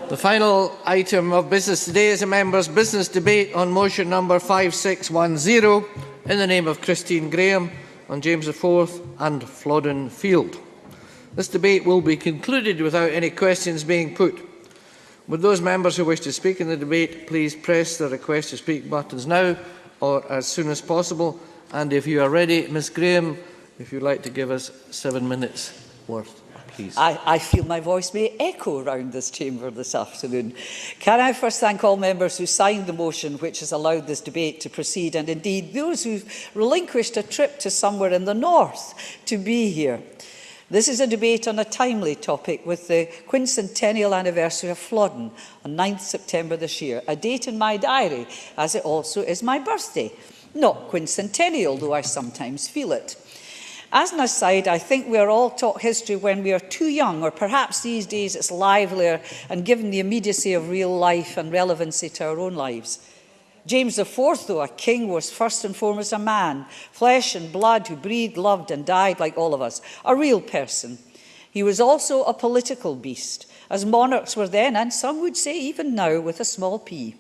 The final item of business today is a members' business debate on motion number 5610 in the name of Christine-Grahame on James IV and Flodden-Field. This debate will be concluded without any questions being put. Would those members who wish to speak in the debate please press the request to speak buttons now or as soon as possible? And if you are ready, Ms Grahame, if you'd like to give us 7 minutes worth. I feel my voice may echo around this chamber this afternoon. Can I first thank all members who signed the motion which has allowed this debate to proceed, and indeed those who relinquished a trip to somewhere in the north to be here. This is a debate on a timely topic with the quincentennial anniversary of Flodden on 9th September this year, a date in my diary as it also is my birthday. Not quincentennial, though I sometimes feel it. As an aside, I think we are all taught history when we are too young, or perhaps these days it's livelier and given the immediacy of real life and relevancy to our own lives. James IV, though a king, was first and foremost a man, flesh and blood, who breathed, loved and died like all of us, a real person. He was also a political beast, as monarchs were then, and some would say even now, with a small p.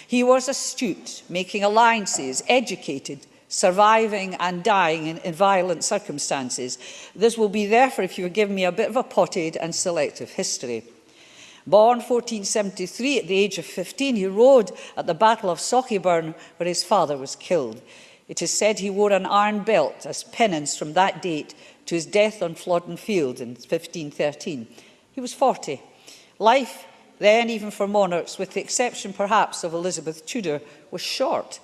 He was astute, making alliances, educated, surviving and dying in violent circumstances. This will be therefore, if you would give me a bit of a potted and selective history. Born 1473 at the age of 15, he rode at the Battle of Sochieburn, where his father was killed. It is said he wore an iron belt as penance from that date to his death on Flodden-Field in 1513. He was 40. Life then, even for monarchs, with the exception perhaps of Elizabeth Tudor, was short.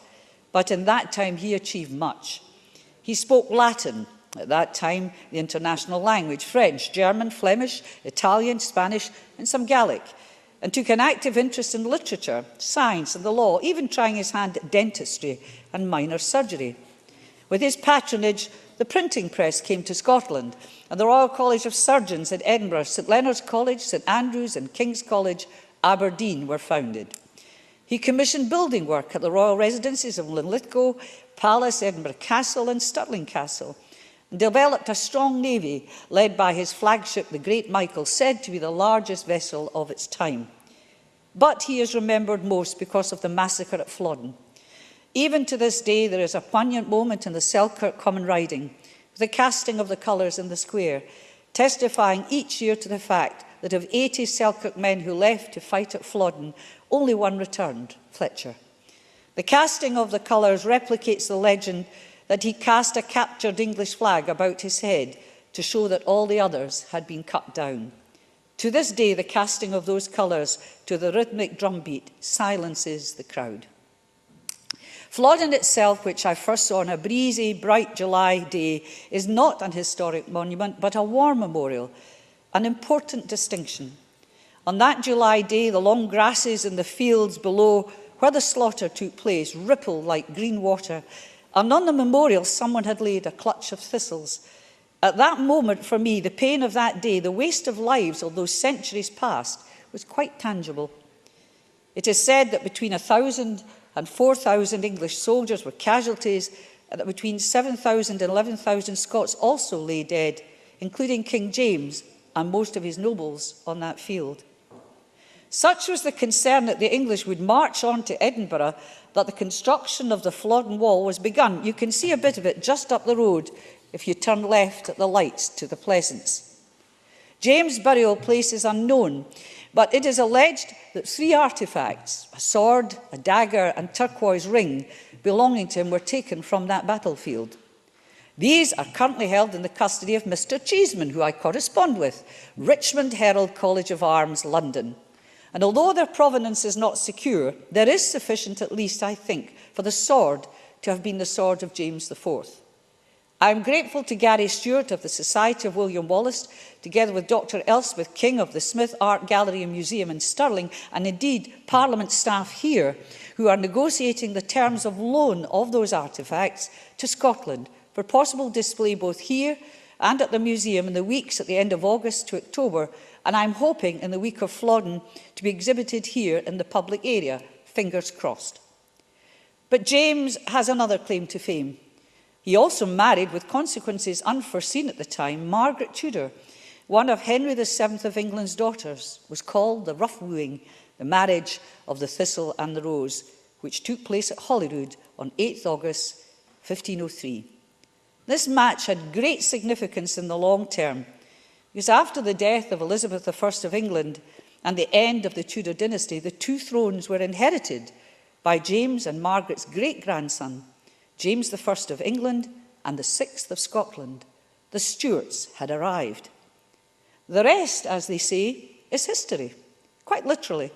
But in that time he achieved much. He spoke Latin, at that time the international language, French, German, Flemish, Italian, Spanish and some Gaelic, and took an active interest in literature, science and the law, even trying his hand at dentistry and minor surgery. With his patronage, the printing press came to Scotland, and the Royal College of Surgeons at Edinburgh, St Leonard's College, St Andrews and King's College, Aberdeen were founded. He commissioned building work at the royal residences of Linlithgow Palace, Edinburgh Castle and Stirling Castle, and developed a strong navy led by his flagship, the Great Michael, said to be the largest vessel of its time. But he is remembered most because of the massacre at Flodden. Even to this day, there is a poignant moment in the Selkirk Common Riding, with the casting of the colours in the square, testifying each year to the fact that of 80 Selkirk men who left to fight at Flodden, only one returned, Fletcher. The casting of the colours replicates the legend that he cast a captured English flag about his head to show that all the others had been cut down. To this day, the casting of those colours to the rhythmic drumbeat silences the crowd. Flodden itself, which I first saw on a breezy, bright July day, is not an historic monument, but a war memorial, an important distinction. On that July day, the long grasses in the fields below where the slaughter took place rippled like green water, and on the memorial someone had laid a clutch of thistles. At that moment, for me, the pain of that day, the waste of lives of those centuries past, was quite tangible. It is said that between 1,000 and 4,000 English soldiers were casualties, and that between 7,000 and 11,000 Scots also lay dead, including King James and most of his nobles on that field. Such was the concern that the English would march on to Edinburgh that the construction of the Flodden Wall was begun. You can see a bit of it just up the road if you turn left at the lights to the Pleasance. James' burial place is unknown, but it is alleged that 3 artefacts, a sword, a dagger and turquoise ring belonging to him, were taken from that battlefield. These are currently held in the custody of Mr. Cheeseman, who I correspond with, Richmond Herald College of Arms, London. And although their provenance is not secure, there is sufficient, at least, I think, for the sword to have been the sword of James IV. I am grateful to Gary Stewart of the Society of William Wallace, together with Dr. Elspeth King of the Smith Art Gallery and Museum in Stirling, and indeed Parliament staff here, who are negotiating the terms of loan of those artefacts to Scotland for possible display both here and at the museum in the weeks at the end of August to October, and I'm hoping in the week of Flodden to be exhibited here in the public area, fingers crossed. But James has another claim to fame. He also married, with consequences unforeseen at the time, Margaret Tudor, one of Henry VII of England's daughters, was called the rough wooing, the marriage of the thistle and the rose, which took place at Holyrood on 8th August 1503. This match had great significance in the long term, because after the death of Elizabeth I of England and the end of the Tudor dynasty, the two thrones were inherited by James and Margaret's great-grandson, James I of England and the 6th of Scotland. The Stuarts had arrived. The rest, as they say, is history. Quite literally,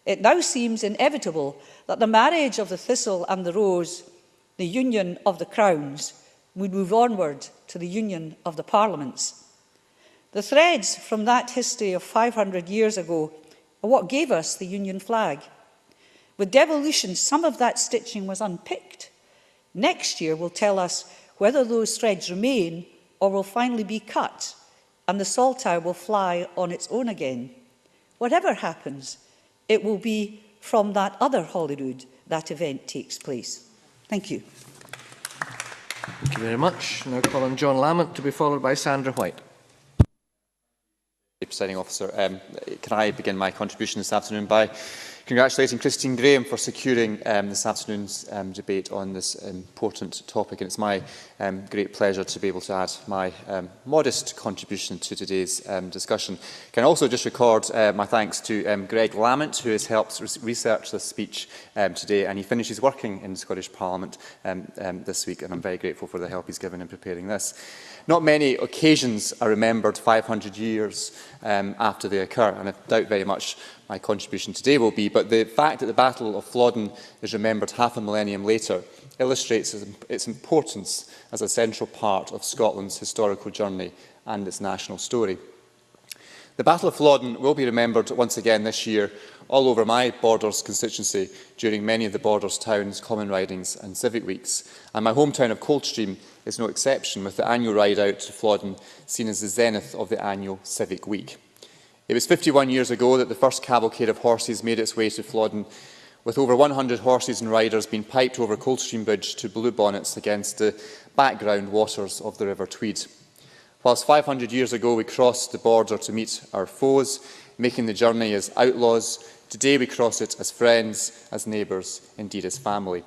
it now seems inevitable that the marriage of the thistle and the rose, the union of the crowns, would move onward to the union of the parliaments. The threads from that history of 500 years ago are what gave us the Union flag. With devolution, some of that stitching was unpicked. Next year will tell us whether those threads remain or will finally be cut, and the saltire will fly on its own again. Whatever happens, it will be from that other Holyrood that event takes place. Thank you. Thank you very much. Now call on John Lamont to be followed by Sandra White. Presiding Officer, can I begin my contribution this afternoon by congratulating Christine-Grahame for securing this afternoon's debate on this important topic, and it's my great pleasure to be able to add my modest contribution to today's discussion. Can I also just record my thanks to Greg Lamont, who has helped research this speech today, and he finishes working in the Scottish Parliament this week, and I'm very grateful for the help he's given in preparing this. Not many occasions are remembered 500 years after they occur, and I doubt very much my contribution today will be, but the fact that the Battle of Flodden is remembered half a millennium later illustrates its importance as a central part of Scotland's historical journey and its national story. The Battle of Flodden will be remembered once again this year all over my Borders constituency during many of the Borders towns' common ridings and civic weeks, and my hometown of Coldstream is no exception, with the annual ride out to Flodden seen as the zenith of the annual civic week. It was 51 years ago that the first cavalcade of horses made its way to Flodden, with over 100 horses and riders being piped over Coldstream Bridge to blue bonnets against the background waters of the River Tweed. Whilst 500 years ago we crossed the border to meet our foes, making the journey as outlaws, today we cross it as friends, as neighbours, indeed as family.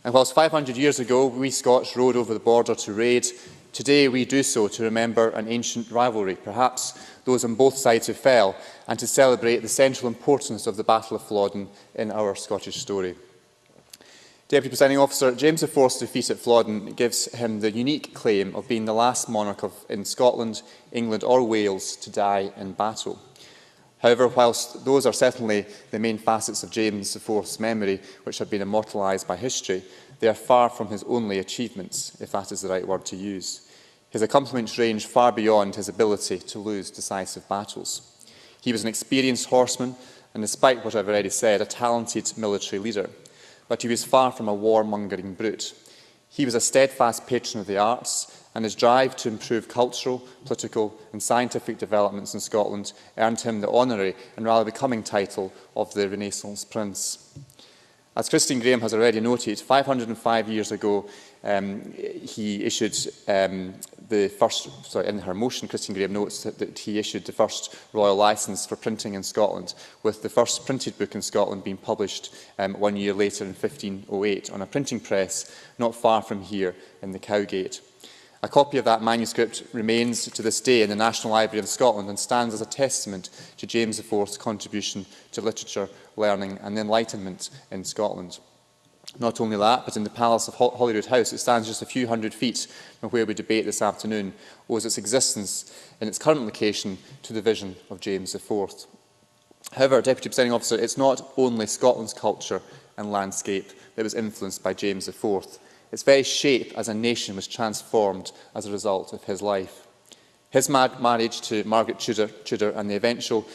And whilst 500 years ago we Scots rode over the border to raid, today we do so to remember an ancient rivalry, perhaps those on both sides who fell, and to celebrate the central importance of the Battle of Flodden in our Scottish story. Deputy Presiding Officer, James IV's defeat at Flodden gives him the unique claim of being the last monarch in Scotland, England or Wales to die in battle. However, whilst those are certainly the main facets of James IV's memory, which have been immortalised by history, they are far from his only achievements, if that is the right word to use. His accomplishments range far beyond his ability to lose decisive battles. He was an experienced horseman, and despite what I've already said, a talented military leader. But he was far from a warmongering brute. He was a steadfast patron of the arts, and his drive to improve cultural, political and scientific developments in Scotland earned him the honorary and rather becoming title of the Renaissance Prince. As Christine-Grahame has already noted, 505 years ago, he issued in her motion, Christine-Grahame notes that he issued the first royal licence for printing in Scotland, with the first printed book in Scotland being published 1 year later in 1508 on a printing press not far from here in the Cowgate. A copy of that manuscript remains to this day in the National Library of Scotland and stands as a testament to James IV's contribution to literature, learning and Enlightenment in Scotland. Not only that, but in the Palace of Holyrood House, it stands just a few hundred feet from where we debate this afternoon, owes its existence in its current location to the vision of James IV. However, Deputy Presiding Officer, it's not only Scotland's culture and landscape that was influenced by James IV. Its very shape as a nation was transformed as a result of his life. His marriage to Margaret Tudor and the eventual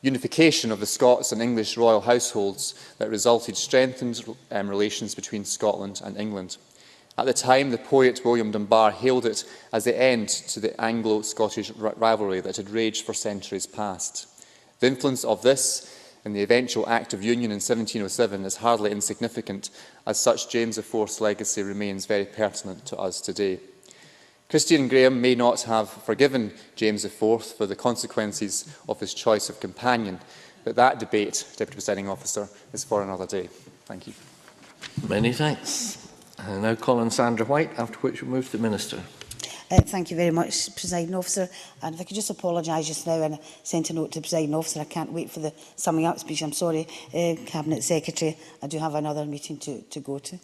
unification of the Scots and English royal households that resulted strengthened relations between Scotland and England. At the time, the poet William Dunbar hailed it as the end to the Anglo-Scottish rivalry that had raged for centuries past. The influence of this in the eventual Act of Union in 1707 is hardly insignificant. As such, James IV's legacy remains very pertinent to us today. Christine-Grahame may not have forgiven James IV for the consequences of his choice of companion, but that debate, Deputy Presiding Officer, is for another day. Thank you. Many thanks. I now call on Sandra White, after which we move to the Minister. Thank you very much, Presiding Officer. And if I could just apologise just now, and I sent a note to Presiding Officer, I can't wait for the summing up speech. I'm sorry, Cabinet Secretary, I do have another meeting to go to.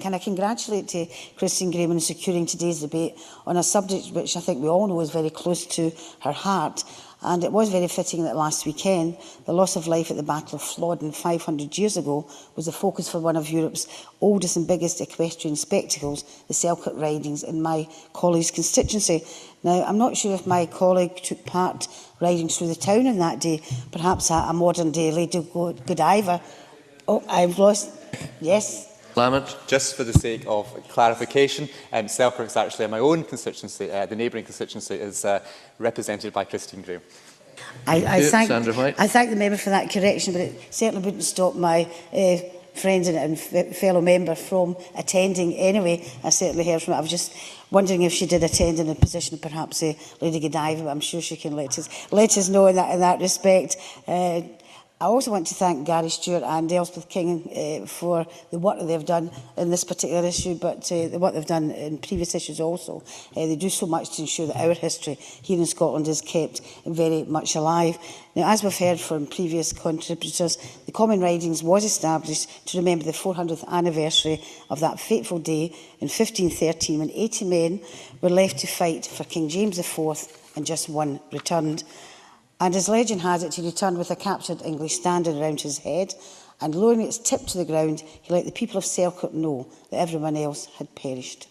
Can I congratulate Christine-Grahame on securing today's debate on a subject which I think we all know is very close to her heart. And it was very fitting that last weekend, the loss of life at the Battle of Flodden 500 years ago was the focus for one of Europe's oldest and biggest equestrian spectacles, the Selkirk Ridings, in my colleague's constituency. Now, I'm not sure if my colleague took part riding through the town on that day, perhaps a modern-day Lady Godiva. Oh, I've lost... Yes. Just for the sake of clarification, Selkirk is actually in my own constituency. The neighbouring constituency is represented by Christine-Grahame. I thank the member for that correction, but it certainly wouldn't stop my friends and fellow member from attending anyway. I certainly heard from it. I was just wondering if she did attend in a position of perhaps Lady Godiva, but I'm sure she can let us know in that respect. I also want to thank Gary Stewart and Elspeth King for the work that they've done in this particular issue, but the work they've done in previous issues also. They do so much to ensure that our history here in Scotland is kept very much alive. Now, as we've heard from previous contributors, the Common Ridings was established to remember the 400th anniversary of that fateful day in 1513 when 80 men were left to fight for King James IV and just one returned. And as legend has it, he returned with a captured English standard around his head, and lowering its tip to the ground, he let the people of Selkirk know that everyone else had perished.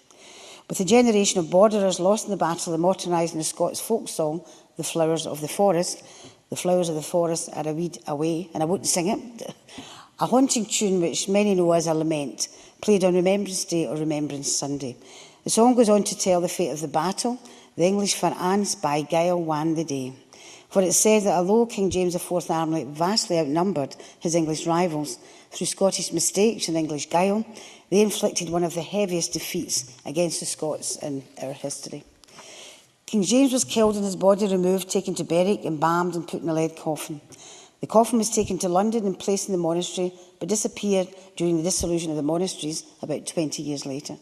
With a generation of borderers lost in the battle, immortalising the Scots folk song, The Flowers of the Forest. The flowers of the forest are a weed away, and I wouldn't sing it. A haunting tune which many know as a lament, played on Remembrance Day or Remembrance Sunday. The song goes on to tell the fate of the battle. The English for ance by guile wan the day. For it says that although King James IV's army vastly outnumbered his English rivals, through Scottish mistakes and English guile, they inflicted one of the heaviest defeats against the Scots in our history. King James was killed and his body removed, taken to Berwick, embalmed and put in a lead coffin. The coffin was taken to London and placed in the monastery, but disappeared during the dissolution of the monasteries about 20 years later.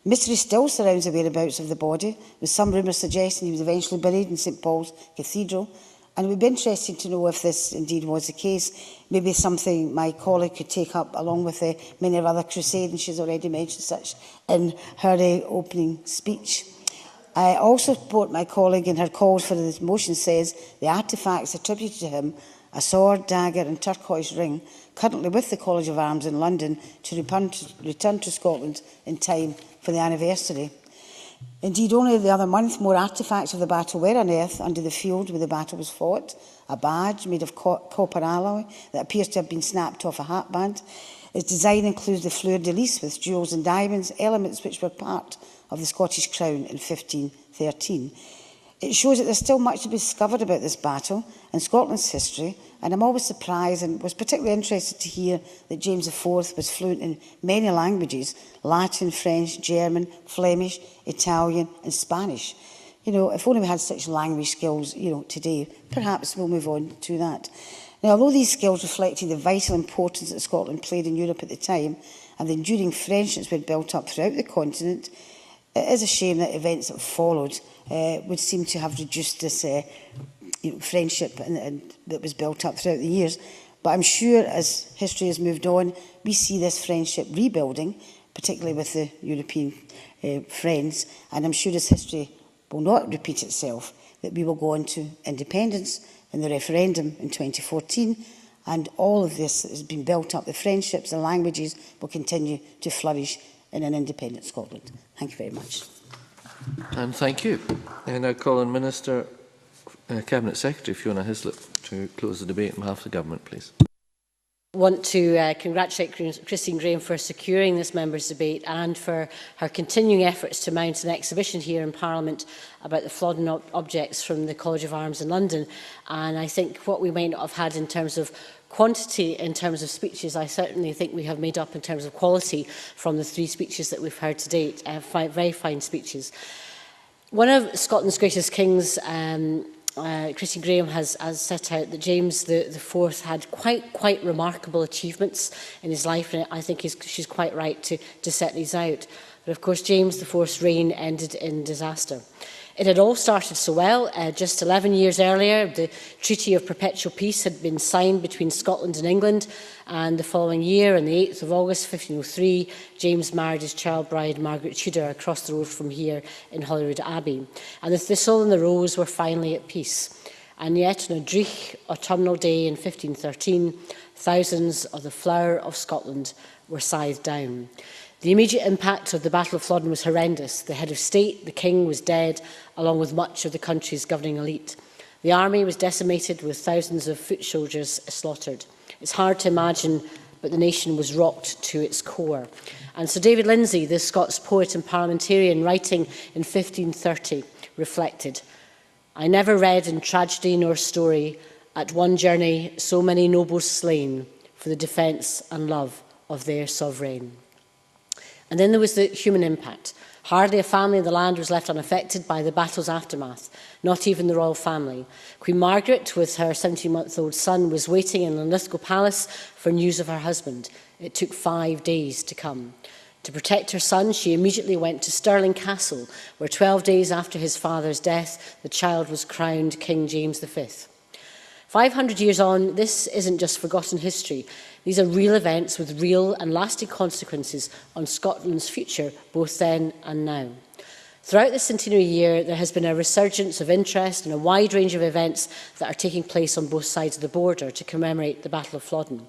Mystery still surrounds the whereabouts of the body, with some rumours suggesting he was eventually buried in St Paul's Cathedral. And it would be interesting to know if this indeed was the case. Maybe something my colleague could take up along with many other crusades, and she's already mentioned such in her opening speech. I also support my colleague in her calls for this motion says the artefacts attributed to him, a sword, dagger and turquoise ring, currently with the College of Arms in London, to return to Scotland in time for the anniversary. Indeed, only the other month, more artefacts of the battle were unearthed under the field where the battle was fought. A badge made of copper alloy that appears to have been snapped off a hatband. Its design includes the fleur-de-lis with jewels and diamonds, elements which were part of the Scottish crown in 1513. It shows that there's still much to be discovered about this battle and Scotland's history, and I'm always surprised and was particularly interested to hear that James IV was fluent in many languages: Latin, French, German, Flemish, Italian and Spanish. You know, if only we had such language skills, today, perhaps we'll move on to that. Now, although these skills reflected the vital importance that Scotland played in Europe at the time and the enduring friendships we had built up throughout the continent, it is a shame that events that followed would seem to have reduced this friendship and that was built up throughout the years. But I'm sure as history has moved on, we see this friendship rebuilding, particularly with the European friends, and I'm sure this history will not repeat itself, that we will go on to independence and the referendum in 2014, and all of this that has been built up, the friendships, the languages, will continue to flourish in an independent Scotland. Thank you very much. And thank you. I now call on Minister, Cabinet Secretary Fiona Hislop to close the debate on behalf of the Government, please. I want to congratulate Christine-Grahame for securing this members' debate and for her continuing efforts to mount an exhibition here in Parliament about the Flodden objects from the College of Arms in London. And I think what we might not have had in terms of quantity, in terms of speeches, I certainly think we have made up in terms of quality from the 3 speeches that we've heard to date. Very fine speeches. One of Scotland's greatest kings, Christine-Grahame, has set out that James the Fourth had quite remarkable achievements in his life, and I think she's quite right to set these out. But of course, James the Fourth's reign ended in disaster. It had all started so well. Just 11 years earlier, the Treaty of Perpetual Peace had been signed between Scotland and England, and the following year, on the 8th of August 1503, James married his child bride Margaret Tudor across the road from here in Holyrood Abbey. And the thistle and the rose were finally at peace. And yet, on a dreich autumnal day in 1513, thousands of the flower of Scotland were scythed down. The immediate impact of the Battle of Flodden was horrendous. The head of state, the king, was dead, along with much of the country's governing elite. The army was decimated, with thousands of foot soldiers slaughtered. It's hard to imagine, but the nation was rocked to its core. And Sir David Lindsay, the Scots poet and parliamentarian, writing in 1530, reflected, "I never read in tragedy nor story at one journey so many nobles slain for the defence and love of their sovereign." And then there was the human impact. Hardly a family in the land was left unaffected by the battle's aftermath, not even the royal family. Queen Margaret, with her 17-month-old son, was waiting in Linlithgow Palace for news of her husband. It took 5 days to come. To protect her son, she immediately went to Stirling Castle, where 12 days after his father's death, the child was crowned King James V. 500 years on, this isn't just forgotten history. These are real events with real and lasting consequences on Scotland's future, both then and now. Throughout the centenary year, there has been a resurgence of interest and a wide range of events that are taking place on both sides of the border to commemorate the Battle of Flodden.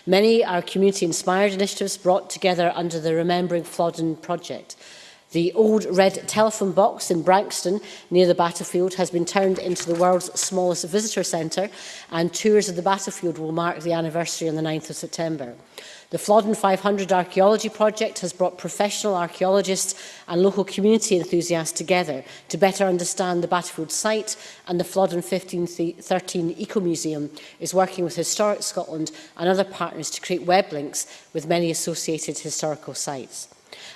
Many are community-inspired initiatives brought together under the Remembering Flodden project. The old red telephone box in Branxton, near the battlefield, has been turned into the world's smallest visitor centre, and tours of the battlefield will mark the anniversary on the 9th of September. The Flodden 500 Archaeology Project has brought professional archaeologists and local community enthusiasts together to better understand the battlefield site, and the Flodden 1513 Eco-Museum is working with Historic Scotland and other partners to create web links with many associated historical sites.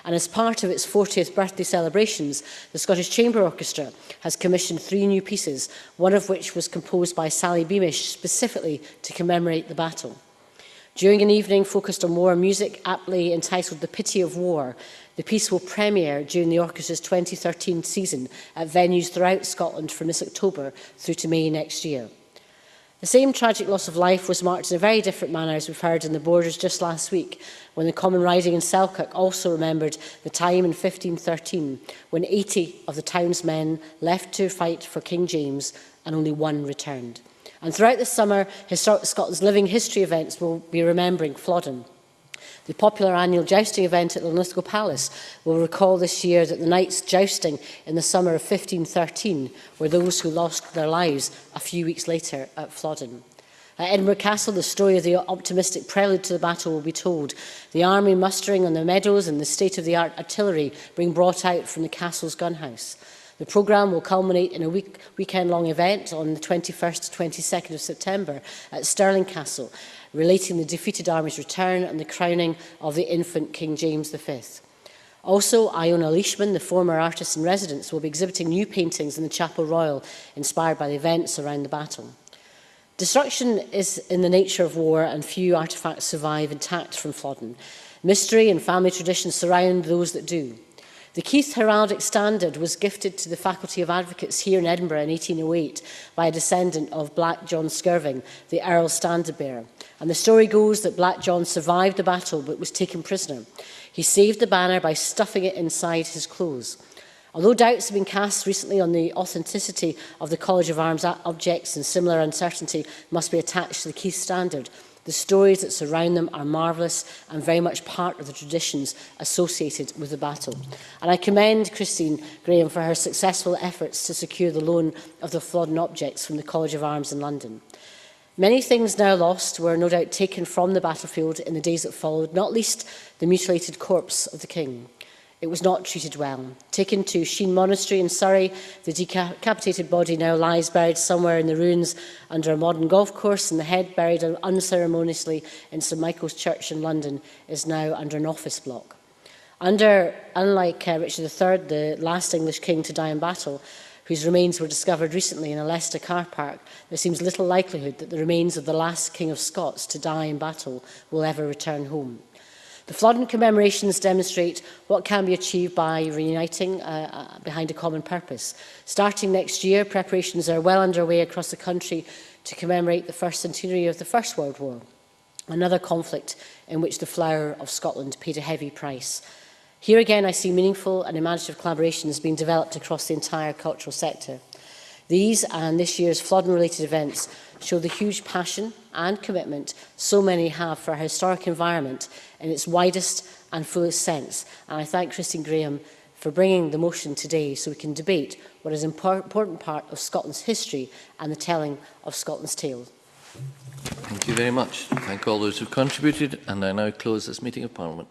And as part of its 40th birthday celebrations, the Scottish Chamber Orchestra has commissioned 3 new pieces, one of which was composed by Sally Beamish specifically to commemorate the battle. During an evening focused on war music, aptly entitled The Pity of War, the piece will premiere during the orchestra's 2013 season at venues throughout Scotland from this October through to May next year. The same tragic loss of life was marked in a very different manner, as we've heard, in the Borders just last week, when the Common Riding in Selkirk also remembered the time in 1513 when 80 of the town's men left to fight for King James and only 1 returned. And throughout the summer, Historic Scotland's Living History events will be remembering Flodden. The popular annual jousting event at Linlithgow Palace will recall this year that the knights jousting in the summer of 1513 were those who lost their lives a few weeks later at Flodden. At Edinburgh Castle, the story of the optimistic prelude to the battle will be told. The army mustering on the meadows and the state-of-the-art artillery being brought out from the castle's gunhouse. The programme will culminate in a weekend-long event on the 21st to 22nd of September at Stirling Castle, relating the defeated army's return and the crowning of the infant King James V. Also, Iona Leishman, the former artist-in-residence, will be exhibiting new paintings in the Chapel Royal, inspired by the events around the battle. Destruction is in the nature of war, and few artefacts survive intact from Flodden. Mystery and family tradition surround those that do. The Keith Heraldic Standard was gifted to the Faculty of Advocates here in Edinburgh in 1808 by a descendant of Black John Skirving, the Earl's standard-bearer. And the story goes that Black John survived the battle but was taken prisoner. He saved the banner by stuffing it inside his clothes. Although doubts have been cast recently on the authenticity of the College of Arms objects, and similar uncertainty must be attached to the Keith Standard, the stories that surround them are marvellous and very much part of the traditions associated with the battle. And I commend Christine-Grahame for her successful efforts to secure the loan of the Flodden objects from the College of Arms in London. Many things now lost were no doubt taken from the battlefield in the days that followed, not least the mutilated corpse of the king. It was not treated well. Taken to Sheen Monastery in Surrey, the decapitated body now lies buried somewhere in the ruins under a modern golf course, and the head, buried unceremoniously in St Michael's Church in London, is now under an office block. Unlike Richard III, the last English king to die in battle, whose remains were discovered recently in a Leicester car park, there seems little likelihood that the remains of the last King of Scots to die in battle will ever return home. The Flodden commemorations demonstrate what can be achieved by reuniting behind a common purpose. Starting next year, preparations are well underway across the country to commemorate the first centenary of the First World War, another conflict in which the flower of Scotland paid a heavy price. Here again, I see meaningful and imaginative collaborations being developed across the entire cultural sector. These and this year's Flodden-related events show the huge passion and commitment so many have for our historic environment in its widest and fullest sense. And I thank Christine-Grahame for bringing the motion today so we can debate what is an important part of Scotland's history and the telling of Scotland's tale. Thank you very much. Thank all those who contributed, and I now close this meeting of Parliament.